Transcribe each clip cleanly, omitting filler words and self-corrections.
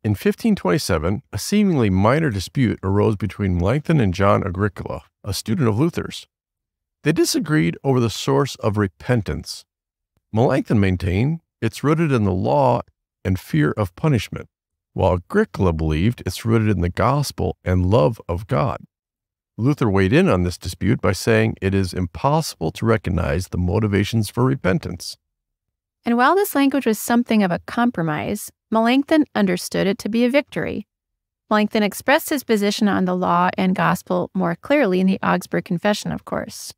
In 1527, a seemingly minor dispute arose between Melanchthon and John Agricola, a student of Luther's. They disagreed over the source of repentance. Melanchthon maintained it's rooted in the law and fear of punishment, while Agricola believed it's rooted in the gospel and love of God. Luther weighed in on this dispute by saying it is impossible to recognize the motivations for repentance. And while this language was something of a compromise, Melanchthon understood it to be a victory. Melanchthon expressed his position on the law and gospel more clearly in the Augsburg Confession, of course.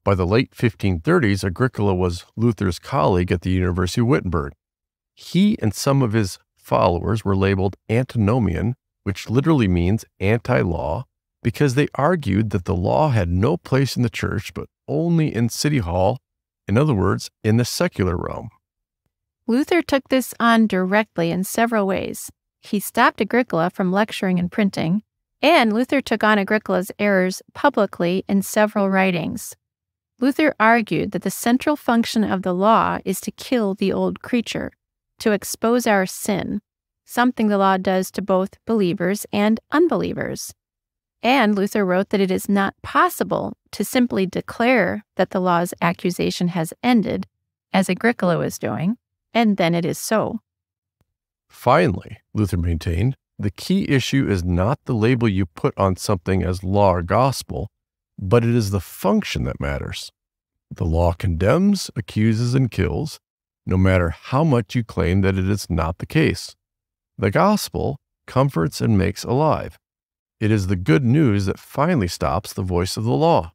By the late 1530s, Agricola was Luther's colleague at the University of Wittenberg. He and some of his followers were labeled antinomian, which literally means anti-law, because they argued that the law had no place in the church but only in City Hall, in other words, in the secular realm. Luther took this on directly in several ways. He stopped Agricola from lecturing and printing, and Luther took on Agricola's errors publicly in several writings. Luther argued that the central function of the law is to kill the old creature, to expose our sin, something the law does to both believers and unbelievers. And Luther wrote that it is not possible to simply declare that the law's accusation has ended, as Agricola was doing, and then it is so. Finally, Luther maintained, the key issue is not the label you put on something as law or gospel, but it is the function that matters. The law condemns, accuses, and kills, no matter how much you claim that it is not the case. The gospel comforts and makes alive. It is the good news that finally stops the voice of the law.